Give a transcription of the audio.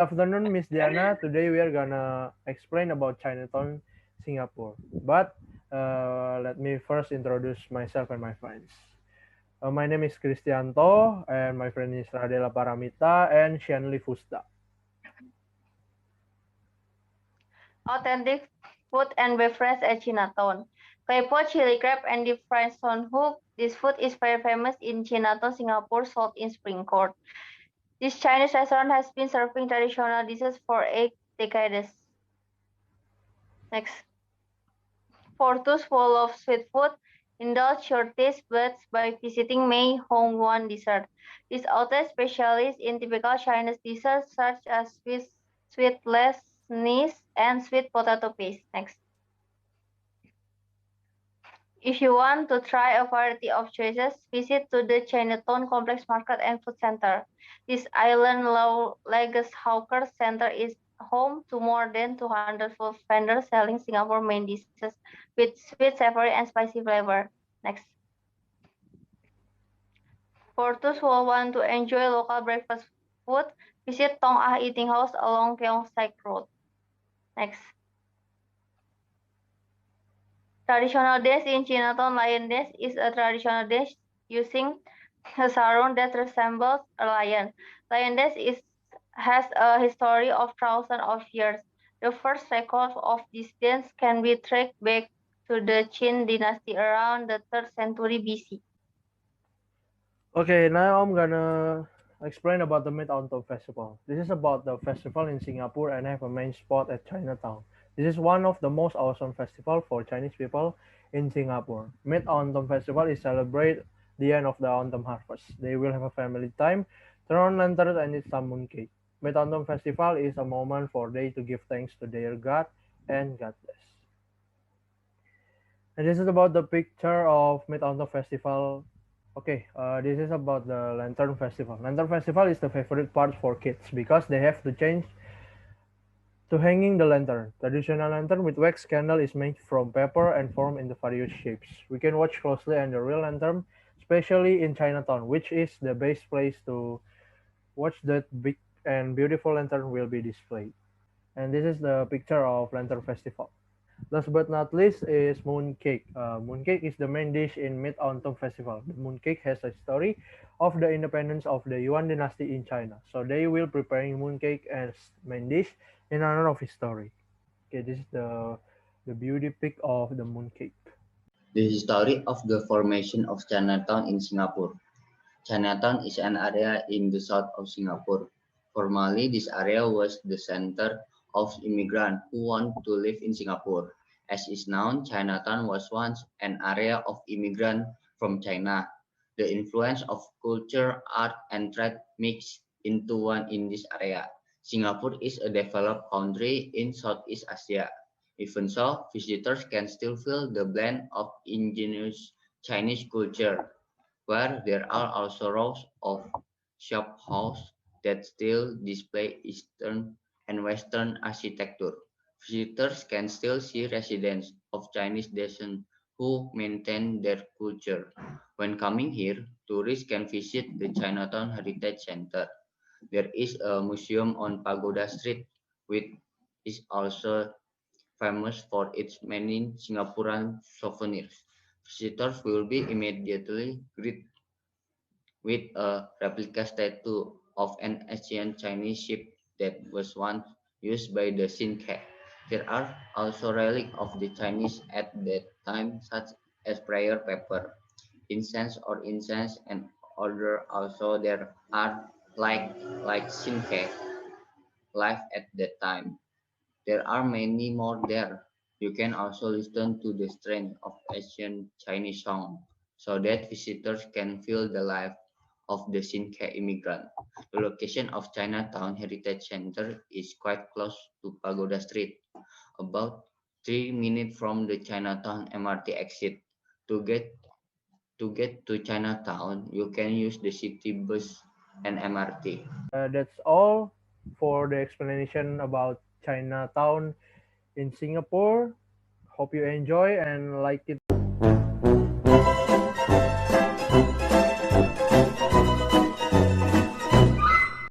Afternoon, Miss Diana. Today we are gonna explain about Chinatown, Singapore. But let me first introduce myself and my friends. My name is Christianto, and my friend is Radella Paramita and Shanelee Fusta. Authentic food and beverage at Chinatown. Claypot chili crab and deep fried stone hook. This food is very famous in Chinatown, Singapore, sold in Spring Court. This Chinese restaurant has been serving traditional dishes for 8 decades. Next. For those full of sweet food, indulge your taste buds by visiting Mei Hong Wan Dessert. This outlet specializes in typical Chinese desserts such as sweet lace and sweet potato paste. Next. If you want to try a variety of choices, visit to the Chinatown Complex Market and Food Center. This island Legacy Hawker Center is home to more than 200 food vendors selling Singapore main dishes with sweet, savory, and spicy flavor. Next. For those who want to enjoy local breakfast food, visit Tong Ah Eating House along Keong Saik Road. Next. Traditional dance in Chinatown Lion Dance is a traditional dance using a sarong that resembles a lion. Lion dance has a history of thousands of years. The first record of this dance can be traced back to the Qin dynasty around the 3rd century BC. Okay, now I'm gonna explain about the Mid-Autumn Festival. This is about the festival in Singapore and have a main spot at Chinatown. This is one of the most awesome festival for Chinese people in Singapore. Mid-Autumn Festival is celebrate the end of the autumn harvest. They will have a family time, turn on lanterns and eat some mooncake. Mid-Autumn Festival is a moment for they to give thanks to their God and Goddess. And this is about the picture of Mid-Autumn Festival. Okay, this is about the Lantern Festival. Lantern Festival is the favorite part for kids because they have to change to hanging the lantern. Traditional lantern with wax candle is made from paper and formed in the various shapes. We can watch closely on the real lantern, especially in Chinatown, which is the best place to watch that big and beautiful lantern will be displayed. And this is the picture of Lantern Festival. Last but not least is mooncake. Mooncake is the main dish in Mid-Autumn Festival. The mooncake has a story of the independence of the Yuan dynasty in China. So they will preparing mooncake as main dish in honor of his story. Okay, this is the beauty pic of the mooncake. The story of the formation of Chinatown in Singapore. Chinatown is an area in the south of Singapore. Formerly, this area was the center of immigrants who want to live in Singapore. As is known, Chinatown was once an area of immigrants from China. The influence of culture, art, and trade mixed into one in this area. Singapore is a developed country in Southeast Asia. Even so, visitors can still feel the blend of indigenous Chinese culture where there are also rows of shop houses that still display Eastern and Western architecture. Visitors can still see residents of Chinese descent who maintain their culture. When coming here, tourists can visit the Chinatown Heritage Center. There is a museum on Pagoda Street, which is also famous for its many Singaporean souvenirs. Visitors will be immediately greeted with a replica statue of an ancient Chinese ship that was once used by the Xinca. There are also relics of the Chinese at that time, such as prayer paper, incense, and other. Also, there are like Xinca life at that time. There are many more there. You can also listen to the strains of ancient Chinese song so that visitors can feel the life of the Xinca immigrant. The location of Chinatown Heritage Center is quite close to Pagoda Street, about 3 minutes from the Chinatown MRT exit. To get to Chinatown, you can use the city bus and MRT. That's all for the explanation about Chinatown in Singapore. Hope you enjoy and like it.